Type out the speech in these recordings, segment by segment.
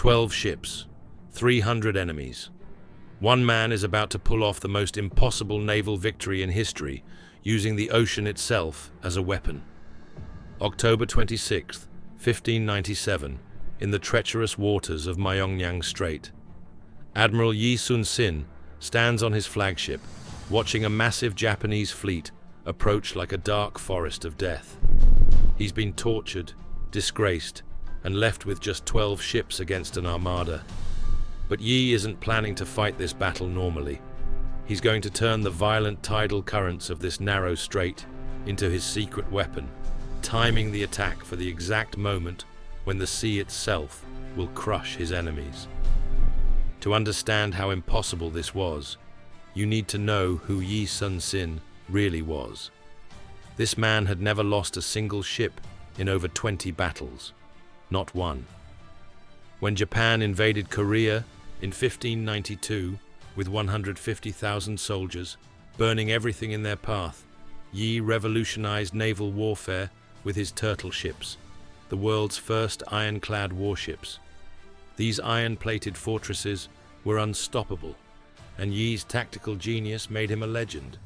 12 ships, 300 enemies. One man is about to pull off the most impossible naval victory in history, using the ocean itself as a weapon. October 26, 1597, in the treacherous waters of Myeongnyang Strait. Admiral Yi Sun-sin stands on his flagship, watching a massive Japanese fleet approach like a dark forest of death. He's been tortured, disgraced, and left with just 12 ships against an armada. But Yi isn't planning to fight this battle normally. He's going to turn the violent tidal currents of this narrow strait into his secret weapon, timing the attack for the exact moment when the sea itself will crush his enemies. To understand how impossible this was, you need to know who Yi Sun-sin really was. This man had never lost a single ship in over 20 battles, not one. When Japan invaded Korea in 1592 with 150,000 soldiers, burning everything in their path, Yi revolutionized naval warfare with his turtle ships, the world's first ironclad warships. These iron-plated fortresses were unstoppable, and Yi's tactical genius made him a legend.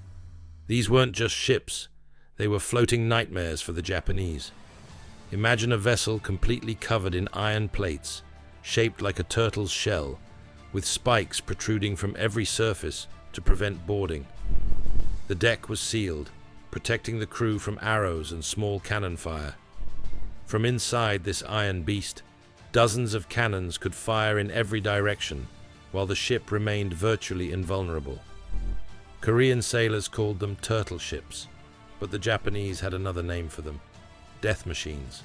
These weren't just ships, they were floating nightmares for the Japanese. Imagine a vessel completely covered in iron plates, shaped like a turtle's shell, with spikes protruding from every surface to prevent boarding. The deck was sealed, protecting the crew from arrows and small cannon fire. From inside this iron beast, dozens of cannons could fire in every direction, while the ship remained virtually invulnerable. Korean sailors called them turtle ships, but the Japanese had another name for them: death machines.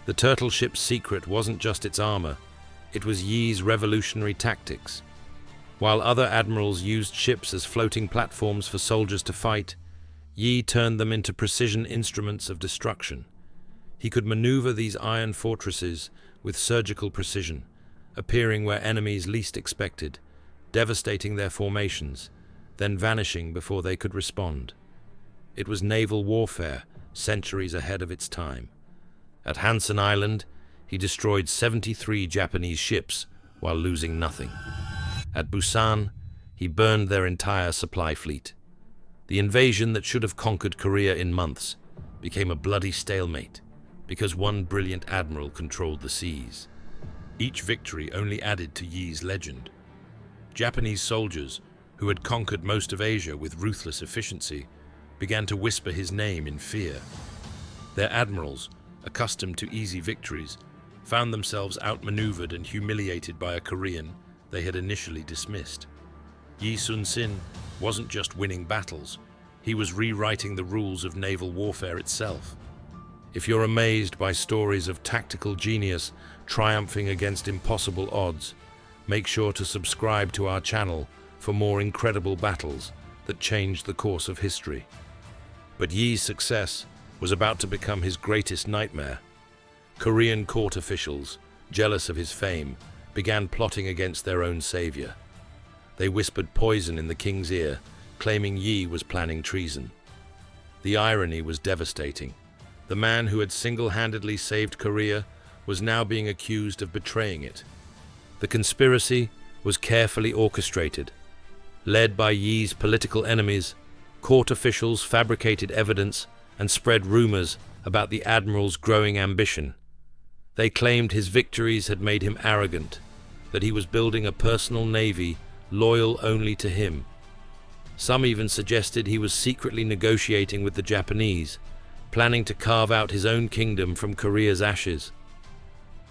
The turtle ship's secret wasn't just its armor, it was Yi's revolutionary tactics. While other admirals used ships as floating platforms for soldiers to fight, Yi turned them into precision instruments of destruction. He could maneuver these iron fortresses with surgical precision, appearing where enemies least expected, devastating their formations, then vanishing before they could respond. It was naval warfare, centuries ahead of its time. At Hansen Island, he destroyed 73 Japanese ships while losing nothing. At Busan, he burned their entire supply fleet. The invasion that should have conquered Korea in months became a bloody stalemate because one brilliant admiral controlled the seas. Each victory only added to Yi's legend. Japanese soldiers, who had conquered most of Asia with ruthless efficiency, began to whisper his name in fear. Their admirals, accustomed to easy victories, found themselves outmaneuvered and humiliated by a Korean they had initially dismissed. Yi Sun-sin wasn't just winning battles, he was rewriting the rules of naval warfare itself. If you're amazed by stories of tactical genius triumphing against impossible odds, make sure to subscribe to our channel for more incredible battles that changed the course of history. But Yi's success was about to become his greatest nightmare. Korean court officials, jealous of his fame, began plotting against their own savior. They whispered poison in the king's ear, claiming Yi was planning treason. The irony was devastating. The man who had single-handedly saved Korea was now being accused of betraying it. The conspiracy was carefully orchestrated. Led by Yi's political enemies, court officials fabricated evidence and spread rumors about the admiral's growing ambition. They claimed his victories had made him arrogant, that he was building a personal navy loyal only to him. Some even suggested he was secretly negotiating with the Japanese, planning to carve out his own kingdom from Korea's ashes.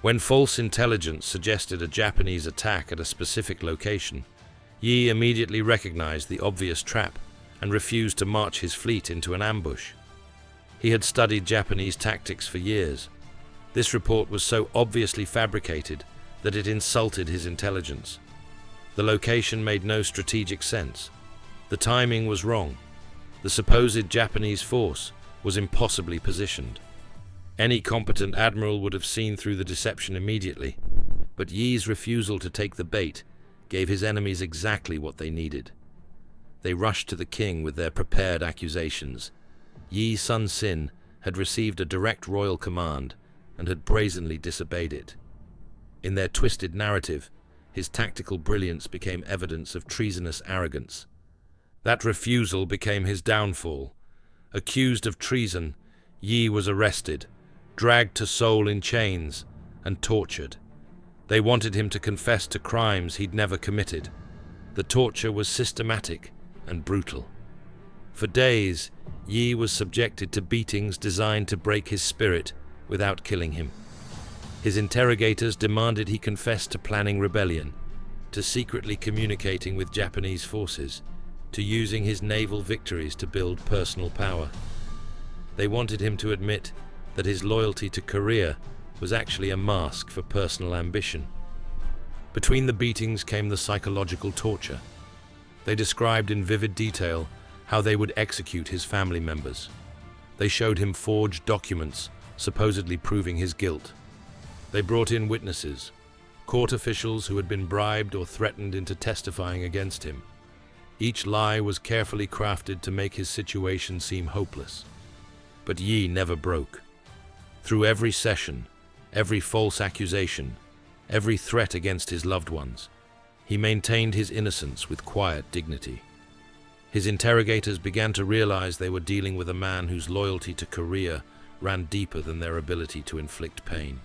When false intelligence suggested a Japanese attack at a specific location, Yi immediately recognized the obvious trap and refused to march his fleet into an ambush. He had studied Japanese tactics for years. This report was so obviously fabricated that it insulted his intelligence. The location made no strategic sense. The timing was wrong. The supposed Japanese force was impossibly positioned. Any competent admiral would have seen through the deception immediately, but Yi's refusal to take the bait gave his enemies exactly what they needed. They rushed to the king with their prepared accusations. Yi Sun-sin had received a direct royal command and had brazenly disobeyed it. In their twisted narrative, his tactical brilliance became evidence of treasonous arrogance. That refusal became his downfall. Accused of treason, Yi was arrested, dragged to Seoul in chains, and tortured. They wanted him to confess to crimes he'd never committed. The torture was systematic and brutal. For days, Yi was subjected to beatings designed to break his spirit without killing him. His interrogators demanded he confess to planning rebellion, to secretly communicating with Japanese forces, to using his naval victories to build personal power. They wanted him to admit that his loyalty to Korea was actually a mask for personal ambition. Between the beatings came the psychological torture. They described in vivid detail how they would execute his family members. They showed him forged documents, supposedly proving his guilt. They brought in witnesses, court officials who had been bribed or threatened into testifying against him. Each lie was carefully crafted to make his situation seem hopeless. But Yi never broke. Through every session, every false accusation, every threat against his loved ones, he maintained his innocence with quiet dignity. His interrogators began to realize they were dealing with a man whose loyalty to Korea ran deeper than their ability to inflict pain.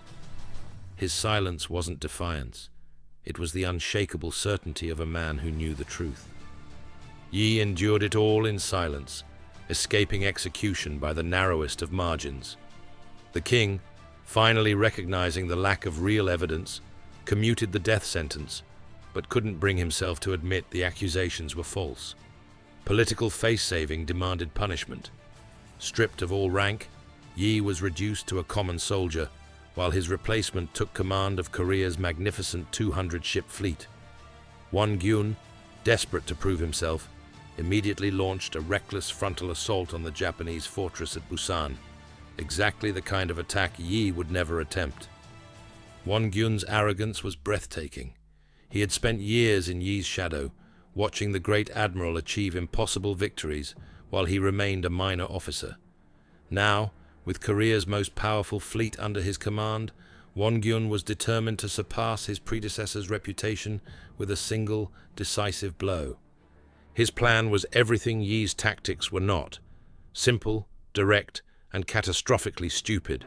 His silence wasn't defiance. It was the unshakable certainty of a man who knew the truth. Yi endured it all in silence, escaping execution by the narrowest of margins. The king, finally recognizing the lack of real evidence, commuted the death sentence, but couldn't bring himself to admit the accusations were false. Political face-saving demanded punishment. Stripped of all rank, Yi was reduced to a common soldier, while his replacement took command of Korea's magnificent 200-ship fleet. Won-gyun, desperate to prove himself, immediately launched a reckless frontal assault on the Japanese fortress at Busan, exactly the kind of attack Yi would never attempt. Won-gyun's arrogance was breathtaking. He had spent years in Yi's shadow, watching the great Admiral achieve impossible victories while he remained a minor officer. Now, with Korea's most powerful fleet under his command, Won-gyun was determined to surpass his predecessor's reputation with a single, decisive blow. His plan was everything Yi's tactics were not: simple, direct, and catastrophically stupid.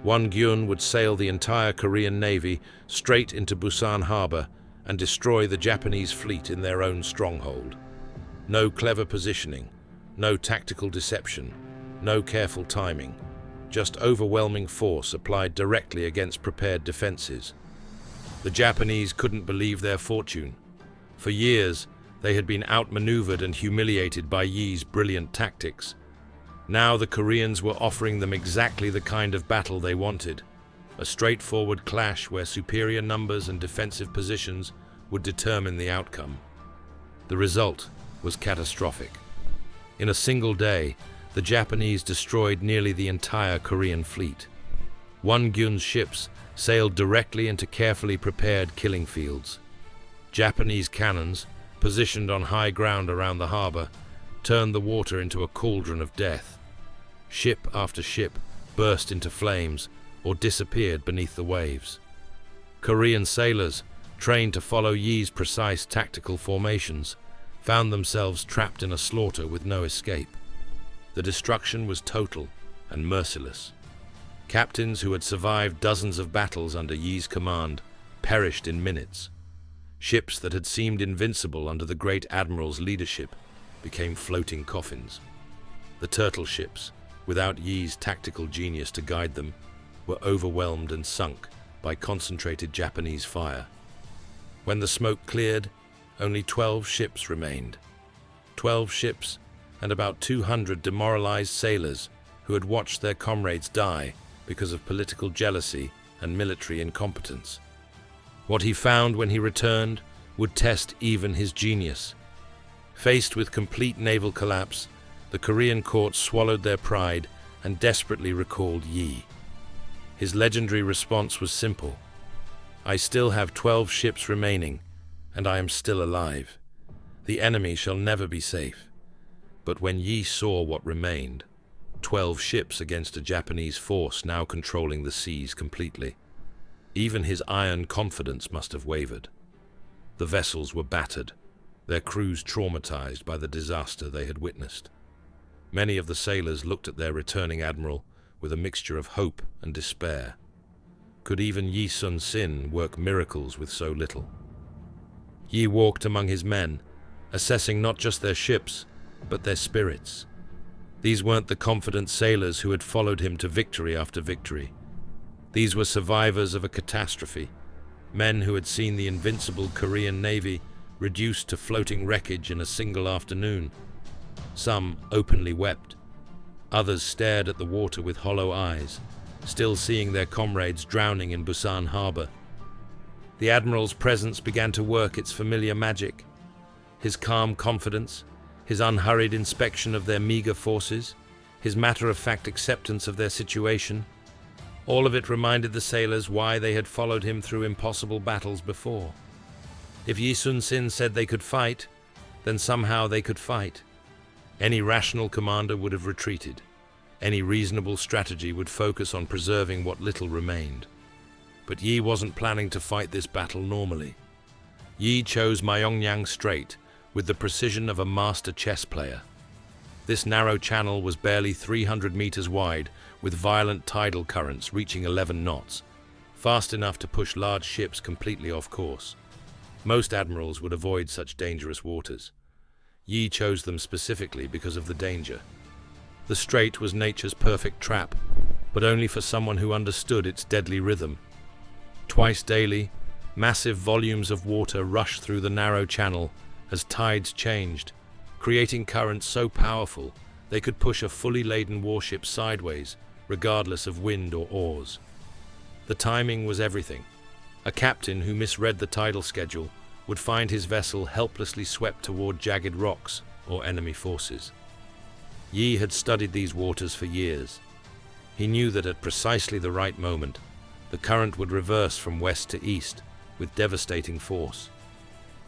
Won-gyun would sail the entire Korean navy straight into Busan harbor and destroy the Japanese fleet in their own stronghold. No clever positioning, no tactical deception, no careful timing, just overwhelming force applied directly against prepared defenses. The Japanese couldn't believe their fortune. For years, they had been outmaneuvered and humiliated by Yi's brilliant tactics. Now the Koreans were offering them exactly the kind of battle they wanted: a straightforward clash where superior numbers and defensive positions would determine the outcome. The result was catastrophic. In a single day, the Japanese destroyed nearly the entire Korean fleet. Won-gyun's ships sailed directly into carefully prepared killing fields. Japanese cannons, positioned on high ground around the harbor, turned the water into a cauldron of death. Ship after ship burst into flames or disappeared beneath the waves. Korean sailors, trained to follow Yi's precise tactical formations, found themselves trapped in a slaughter with no escape. The destruction was total and merciless. Captains who had survived dozens of battles under Yi's command perished in minutes. Ships that had seemed invincible under the great Admiral's leadership became floating coffins. The turtle ships, without Yi's tactical genius to guide them, were overwhelmed and sunk by concentrated Japanese fire. When the smoke cleared, only 12 ships remained. 12 ships and about 200 demoralized sailors who had watched their comrades die because of political jealousy and military incompetence. What he found when he returned would test even his genius. Faced with complete naval collapse, the Korean court swallowed their pride and desperately recalled Yi. His legendary response was simple: "I still have 12 ships remaining, and I am still alive. The enemy shall never be safe." But when Yi saw what remained, 12 ships against a Japanese force now controlling the seas completely, Even his iron confidence must have wavered. The vessels were battered, their crews traumatized by the disaster they had witnessed. Many of the sailors looked at their returning admiral with a mixture of hope and despair. Could even Yi Sun-sin work miracles with so little? Yi walked among his men, assessing not just their ships, but their spirits. These weren't the confident sailors who had followed him to victory after victory. These were survivors of a catastrophe, men who had seen the invincible Korean Navy reduced to floating wreckage in a single afternoon. Some openly wept. Others stared at the water with hollow eyes, still seeing their comrades drowning in Busan harbor. The Admiral's presence began to work its familiar magic. His calm confidence, his unhurried inspection of their meager forces, his matter-of-fact acceptance of their situation, all of it reminded the sailors why they had followed him through impossible battles before. If Yi Sun-sin said they could fight, then somehow they could fight. Any rational commander would have retreated. Any reasonable strategy would focus on preserving what little remained. But Yi wasn't planning to fight this battle normally. Yi chose Myeongnyang Strait with the precision of a master chess player. This narrow channel was barely 300 meters wide, with violent tidal currents reaching 11 knots, fast enough to push large ships completely off course. Most admirals would avoid such dangerous waters. Yi chose them specifically because of the danger. The strait was nature's perfect trap, but only for someone who understood its deadly rhythm. Twice daily, massive volumes of water rushed through the narrow channel as tides changed, creating currents so powerful they could push a fully laden warship sideways, regardless of wind or oars. The timing was everything. A captain who misread the tidal schedule would find his vessel helplessly swept toward jagged rocks or enemy forces. Yi had studied these waters for years. He knew that at precisely the right moment, the current would reverse from west to east with devastating force.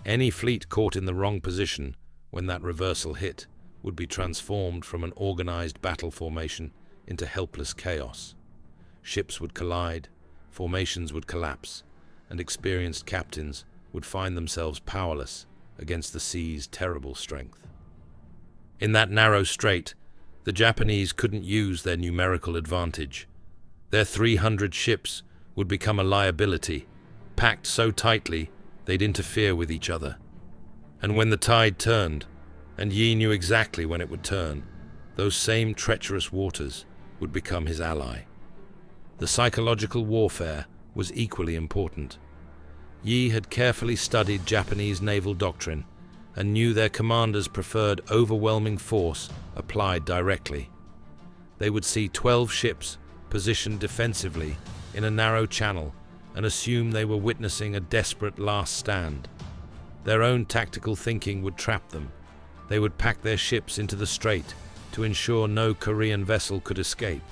Any fleet caught in the wrong position when that reversal hit would be transformed from an organized battle formation into helpless chaos. Ships would collide, formations would collapse, and experienced captains would find themselves powerless against the sea's terrible strength. In that narrow strait, the Japanese couldn't use their numerical advantage. Their 300 ships would become a liability, packed so tightly they'd interfere with each other. And when the tide turned, and Yi knew exactly when it would turn, those same treacherous waters would become his ally. The psychological warfare was equally important. Yi had carefully studied Japanese naval doctrine and knew their commanders preferred overwhelming force applied directly. They would see 12 ships positioned defensively in a narrow channel and assume they were witnessing a desperate last stand. Their own tactical thinking would trap them. They would pack their ships into the strait to ensure no Korean vessel could escape,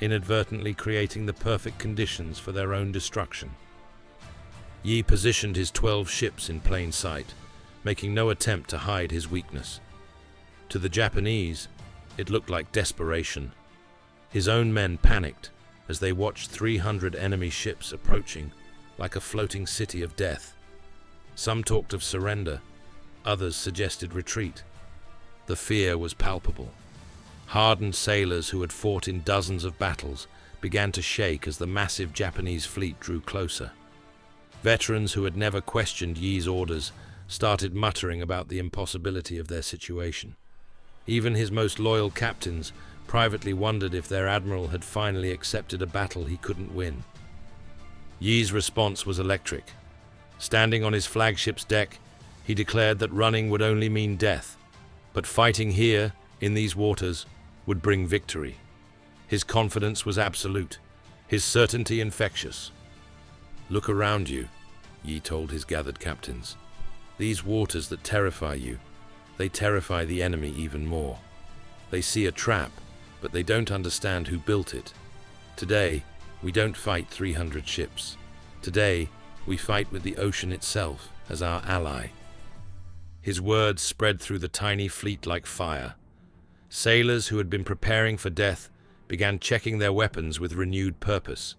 inadvertently creating the perfect conditions for their own destruction. Yi positioned his 12 ships in plain sight, making no attempt to hide his weakness. To the Japanese, it looked like desperation. His own men panicked as they watched 300 enemy ships approaching like a floating city of death. Some talked of surrender, others suggested retreat. The fear was palpable. Hardened sailors who had fought in dozens of battles began to shake as the massive Japanese fleet drew closer. Veterans who had never questioned Yi's orders started muttering about the impossibility of their situation. Even his most loyal captains privately wondered if their admiral had finally accepted a battle he couldn't win. Yi's response was electric. Standing on his flagship's deck, he declared that running would only mean death, but fighting here, in these waters, would bring victory. His confidence was absolute, his certainty infectious. "Look around you," Yi told his gathered captains. "These waters that terrify you, they terrify the enemy even more. They see a trap, but they don't understand who built it. Today, we don't fight 300 ships. Today, we fight with the ocean itself as our ally." His words spread through the tiny fleet like fire. Sailors who had been preparing for death began checking their weapons with renewed purpose.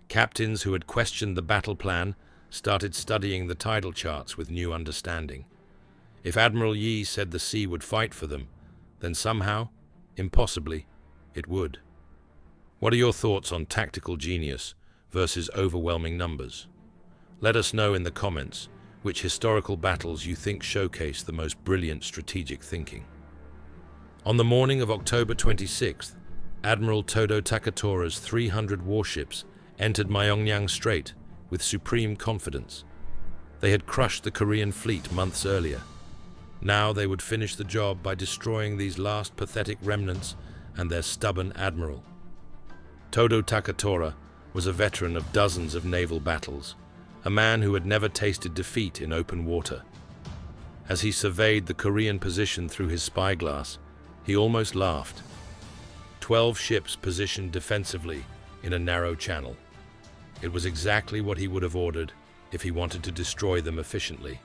Captains who had questioned the battle plan started studying the tidal charts with new understanding. If Admiral Yi said the sea would fight for them, then somehow, impossibly, it would. What are your thoughts on tactical genius versus overwhelming numbers? Let us know in the comments which historical battles you think showcase the most brilliant strategic thinking. On the morning of October 26th, Admiral Todo Takatora's 300 warships entered Myeongnyang Strait with supreme confidence. They had crushed the Korean fleet months earlier. Now they would finish the job by destroying these last pathetic remnants and their stubborn admiral. Todo Takatora was a veteran of dozens of naval battles, a man who had never tasted defeat in open water. As he surveyed the Korean position through his spyglass, he almost laughed. 12 ships positioned defensively in a narrow channel. It was exactly what he would have ordered if he wanted to destroy them efficiently.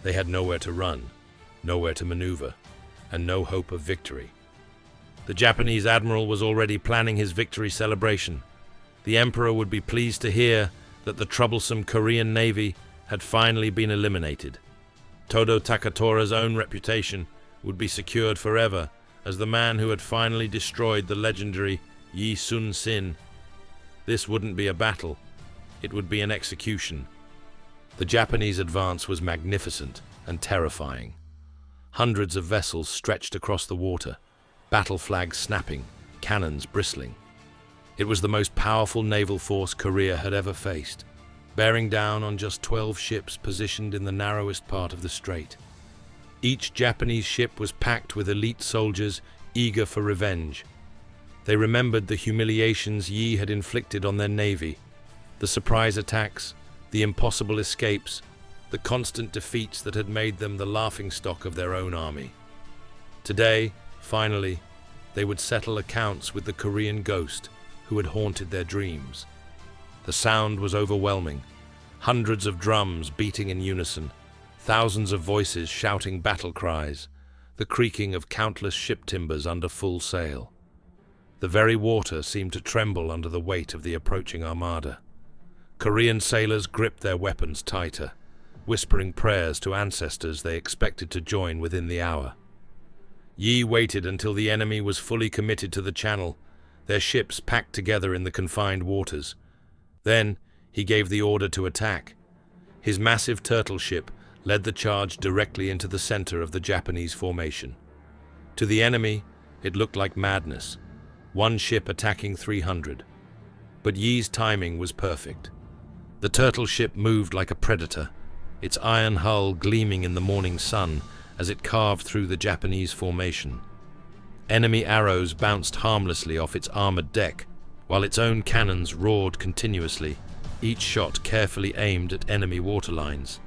They had nowhere to run, nowhere to maneuver, and no hope of victory. The Japanese admiral was already planning his victory celebration. The emperor would be pleased to hear that the troublesome Korean navy had finally been eliminated. Todo Takatora's own reputation would be secured forever as the man who had finally destroyed the legendary Yi Sun-sin. This wouldn't be a battle, it would be an execution. The Japanese advance was magnificent and terrifying. Hundreds of vessels stretched across the water, battle flags snapping, cannons bristling. It was the most powerful naval force Korea had ever faced, bearing down on just 12 ships positioned in the narrowest part of the strait. Each Japanese ship was packed with elite soldiers eager for revenge. They remembered the humiliations Yi had inflicted on their navy, the surprise attacks, the impossible escapes, the constant defeats that had made them the laughingstock of their own army. Today, finally, they would settle accounts with the Korean ghost who had haunted their dreams. The sound was overwhelming, hundreds of drums beating in unison, thousands of voices shouting battle cries, the creaking of countless ship timbers under full sail. The very water seemed to tremble under the weight of the approaching armada. Korean sailors gripped their weapons tighter, whispering prayers to ancestors they expected to join within the hour. Yi waited until the enemy was fully committed to the channel, their ships packed together in the confined waters. Then he gave the order to attack. His massive turtle ship led the charge directly into the center of the Japanese formation. To the enemy, it looked like madness, one ship attacking 300. But Yi's timing was perfect. The turtle ship moved like a predator, its iron hull gleaming in the morning sun as it carved through the Japanese formation. Enemy arrows bounced harmlessly off its armored deck, while its own cannons roared continuously, each shot carefully aimed at enemy waterlines.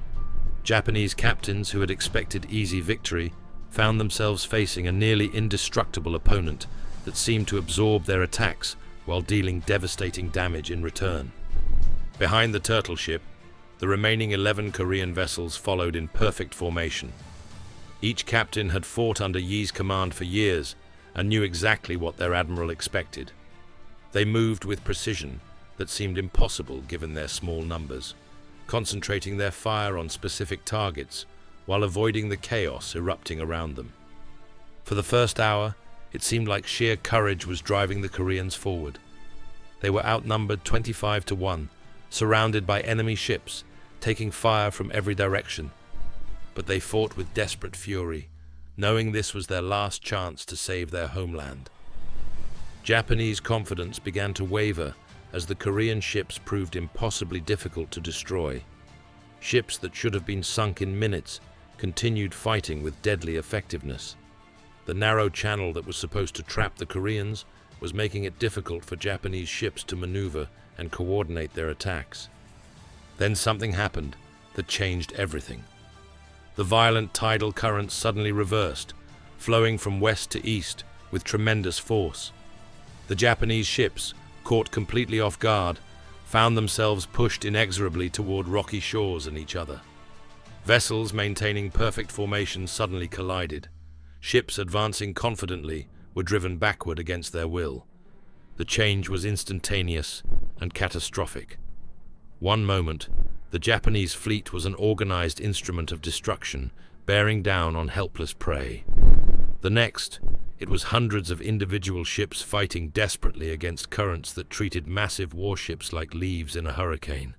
Japanese captains who had expected easy victory found themselves facing a nearly indestructible opponent that seemed to absorb their attacks while dealing devastating damage in return. Behind the turtle ship, the remaining 11 Korean vessels followed in perfect formation. Each captain had fought under Yi's command for years and knew exactly what their admiral expected. They moved with precision that seemed impossible given their small numbers, concentrating their fire on specific targets while avoiding the chaos erupting around them. For the first hour, it seemed like sheer courage was driving the Koreans forward. They were outnumbered 25-1, surrounded by enemy ships, taking fire from every direction. But they fought with desperate fury, knowing this was their last chance to save their homeland. Japanese confidence began to waver as the Korean ships proved impossibly difficult to destroy. Ships that should have been sunk in minutes continued fighting with deadly effectiveness. The narrow channel that was supposed to trap the Koreans was making it difficult for Japanese ships to maneuver and coordinate their attacks. Then something happened that changed everything. The violent tidal currents suddenly reversed, flowing from west to east with tremendous force. The Japanese ships, caught completely off guard, found themselves pushed inexorably toward rocky shores and each other. Vessels maintaining perfect formation suddenly collided. Ships advancing confidently were driven backward against their will. The change was instantaneous and catastrophic. One moment, the Japanese fleet was an organized instrument of destruction, bearing down on helpless prey. The next, it was hundreds of individual ships fighting desperately against currents that treated massive warships like leaves in a hurricane.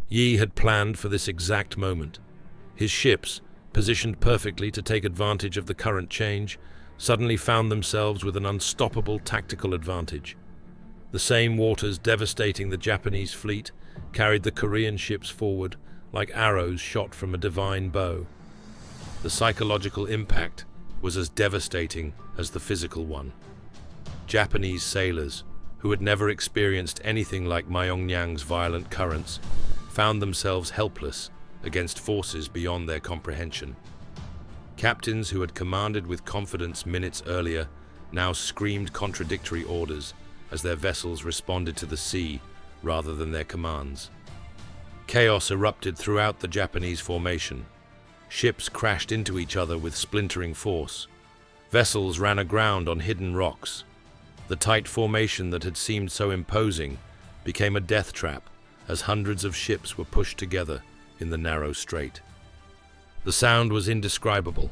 Yi had planned for this exact moment. His ships, positioned perfectly to take advantage of the current change, suddenly found themselves with an unstoppable tactical advantage. The same waters devastating the Japanese fleet carried the Korean ships forward like arrows shot from a divine bow. The psychological impact was as devastating as the physical one. Japanese sailors, who had never experienced anything like Myeongnyang's violent currents, found themselves helpless against forces beyond their comprehension. Captains who had commanded with confidence minutes earlier now screamed contradictory orders as their vessels responded to the sea rather than their commands. Chaos erupted throughout the Japanese formation. Ships crashed into each other with splintering force. Vessels ran aground on hidden rocks. The tight formation that had seemed so imposing became a death trap as hundreds of ships were pushed together in the narrow strait. The sound was indescribable.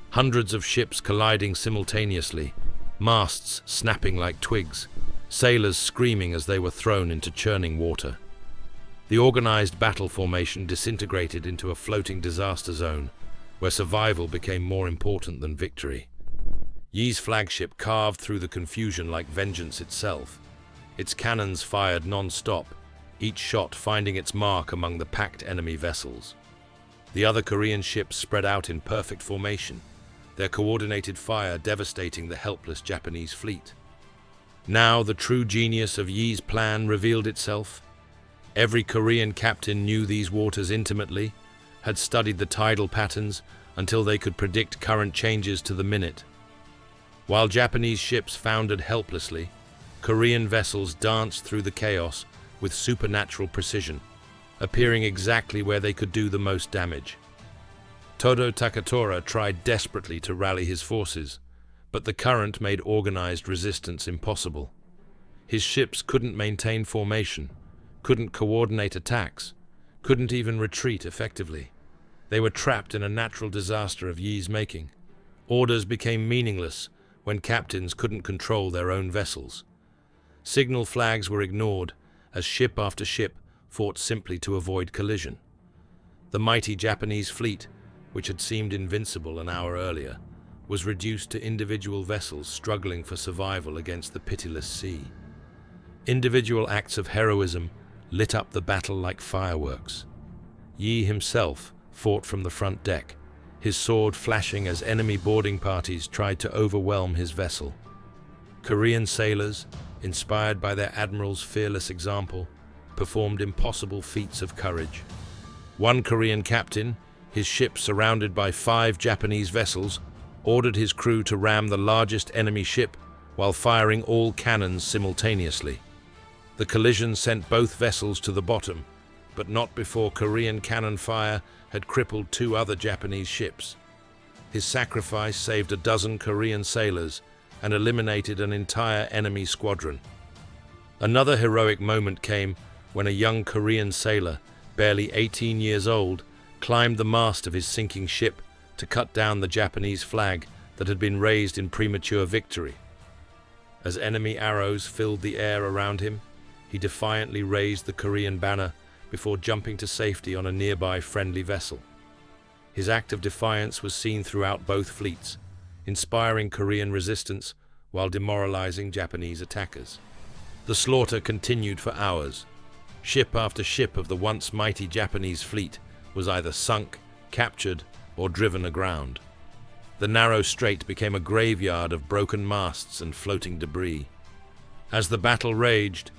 Hundreds of ships colliding simultaneously, masts snapping like twigs, sailors screaming as they were thrown into churning water. The organized battle formation disintegrated into a floating disaster zone, where survival became more important than victory. Yi's flagship carved through the confusion like vengeance itself. Its cannons fired non-stop, each shot finding its mark among the packed enemy vessels. The other Korean ships spread out in perfect formation, their coordinated fire devastating the helpless Japanese fleet. Now the true genius of Yi's plan revealed itself. Every Korean captain knew these waters intimately, had studied the tidal patterns until they could predict current changes to the minute. While Japanese ships foundered helplessly, Korean vessels danced through the chaos with supernatural precision, appearing exactly where they could do the most damage. Todo Takatora tried desperately to rally his forces, but the current made organized resistance impossible. His ships couldn't maintain formation, couldn't coordinate attacks, couldn't even retreat effectively. They were trapped in a natural disaster of Yi's making. Orders became meaningless when captains couldn't control their own vessels. Signal flags were ignored as ship after ship fought simply to avoid collision. The mighty Japanese fleet, which had seemed invincible an hour earlier, was reduced to individual vessels struggling for survival against the pitiless sea. Individual acts of heroism lit up the battle like fireworks. Yi himself fought from the front deck, his sword flashing as enemy boarding parties tried to overwhelm his vessel. Korean sailors, inspired by their admiral's fearless example, performed impossible feats of courage. One Korean captain, his ship surrounded by 5 Japanese vessels, ordered his crew to ram the largest enemy ship while firing all cannons simultaneously. The collision sent both vessels to the bottom, but not before Korean cannon fire had crippled 2 other Japanese ships. His sacrifice saved a dozen Korean sailors and eliminated an entire enemy squadron. Another heroic moment came when a young Korean sailor, barely 18 years old, climbed the mast of his sinking ship to cut down the Japanese flag that had been raised in premature victory. As enemy arrows filled the air around him, he defiantly raised the Korean banner before jumping to safety on a nearby friendly vessel. His act of defiance was seen throughout both fleets, inspiring Korean resistance while demoralizing Japanese attackers. The slaughter continued for hours. Ship after ship of the once mighty Japanese fleet was either sunk, captured, or driven aground. The narrow strait became a graveyard of broken masts and floating debris. As the battle raged,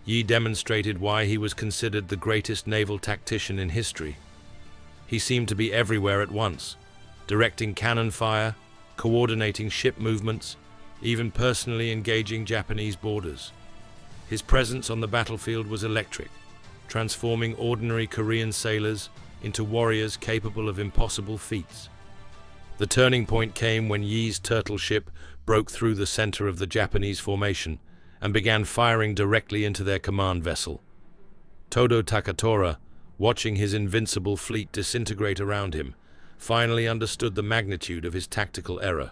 Yi demonstrated why he was considered the greatest naval tactician in history. He seemed to be everywhere at once, directing cannon fire, coordinating ship movements, even personally engaging Japanese boarders. His presence on the battlefield was electric, transforming ordinary Korean sailors into warriors capable of impossible feats. The turning point came when Yi's turtle ship broke through the center of the Japanese formation and began firing directly into their command vessel. Todo Takatora, watching his invincible fleet disintegrate around him, finally understood the magnitude of his tactical error.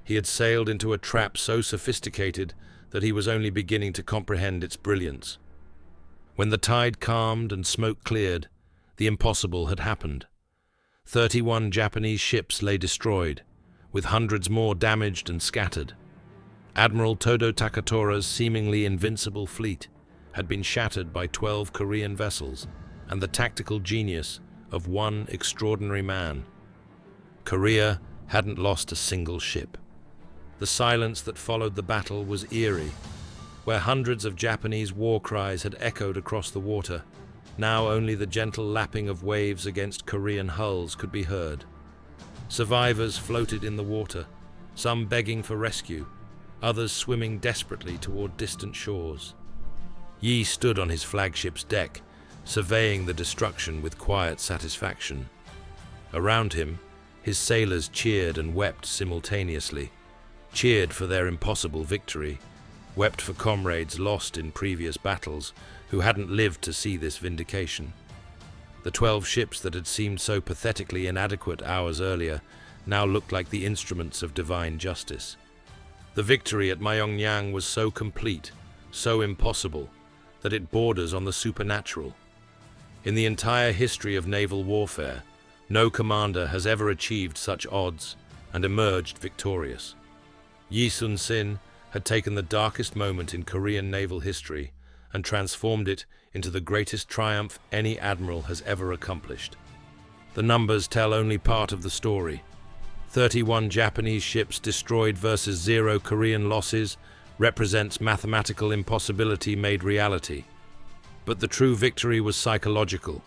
He had sailed into a trap so sophisticated that he was only beginning to comprehend its brilliance. When the tide calmed and smoke cleared, the impossible had happened. 31 Japanese ships lay destroyed, with hundreds more damaged and scattered. Admiral Todo Takatora's seemingly invincible fleet had been shattered by 12 Korean vessels and the tactical genius of one extraordinary man. Korea hadn't lost a single ship. The silence that followed the battle was eerie. Where hundreds of Japanese war cries had echoed across the water, now only the gentle lapping of waves against Korean hulls could be heard. Survivors floated in the water, some begging for rescue, others swimming desperately toward distant shores. Yi stood on his flagship's deck, surveying the destruction with quiet satisfaction. Around him, his sailors cheered and wept simultaneously, cheered for their impossible victory, wept for comrades lost in previous battles who hadn't lived to see this vindication. The 12 ships that had seemed so pathetically inadequate hours earlier now looked like the instruments of divine justice. The victory at Myeongnyang was so complete, so impossible, that it borders on the supernatural. In the entire history of naval warfare, no commander has ever achieved such odds and emerged victorious. Yi Sun-sin had taken the darkest moment in Korean naval history and transformed it into the greatest triumph any admiral has ever accomplished. The numbers tell only part of the story. 31 Japanese ships destroyed versus 0 Korean losses represents mathematical impossibility made reality. But the true victory was psychological.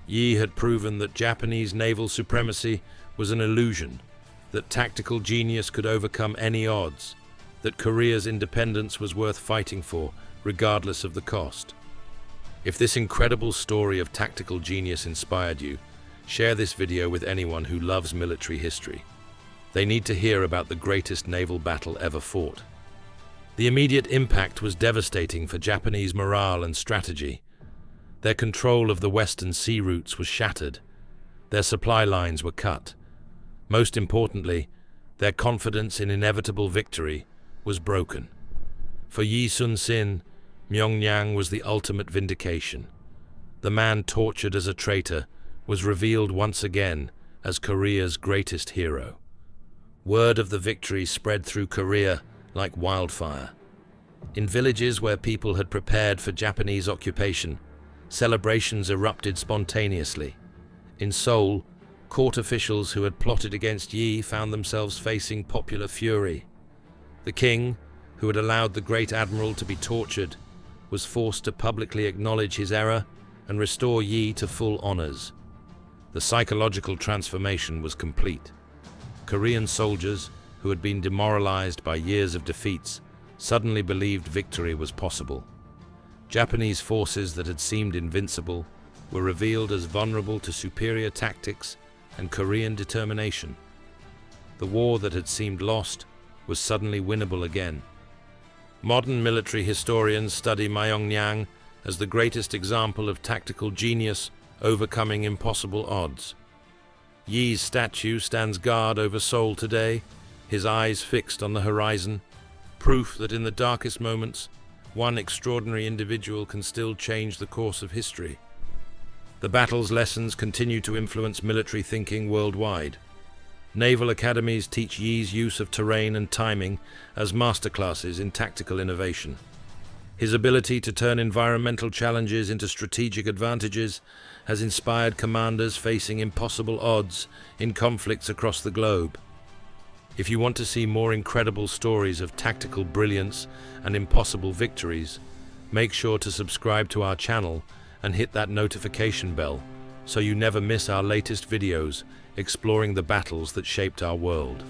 Yi had proven that Japanese naval supremacy was an illusion, that tactical genius could overcome any odds, that Korea's independence was worth fighting for, regardless of the cost. If this incredible story of tactical genius inspired you, share this video with anyone who loves military history. They need to hear about the greatest naval battle ever fought. The immediate impact was devastating for Japanese morale and strategy. Their control of the western sea routes was shattered. Their supply lines were cut. Most importantly, their confidence in inevitable victory was broken. For Yi Sun-sin, Myeongnyang was the ultimate vindication. The man tortured as a traitor was revealed once again as Korea's greatest hero. Word of the victory spread through Korea like wildfire. In villages where people had prepared for Japanese occupation, celebrations erupted spontaneously. In Seoul, court officials who had plotted against Yi found themselves facing popular fury. The king, who had allowed the great admiral to be tortured, was forced to publicly acknowledge his error and restore Yi to full honors. The psychological transformation was complete. Korean soldiers, who had been demoralized by years of defeats, suddenly believed victory was possible. Japanese forces that had seemed invincible were revealed as vulnerable to superior tactics and Korean determination. The war that had seemed lost was suddenly winnable again. Modern military historians study Myeongnyang as the greatest example of tactical genius overcoming impossible odds. Yi's statue stands guard over Seoul today, his eyes fixed on the horizon, proof that in the darkest moments, one extraordinary individual can still change the course of history. The battle's lessons continue to influence military thinking worldwide. Naval academies teach Yi's use of terrain and timing as masterclasses in tactical innovation. His ability to turn environmental challenges into strategic advantages has inspired commanders facing impossible odds in conflicts across the globe. If you want to see more incredible stories of tactical brilliance and impossible victories, make sure to subscribe to our channel and hit that notification bell so you never miss our latest videos exploring the battles that shaped our world.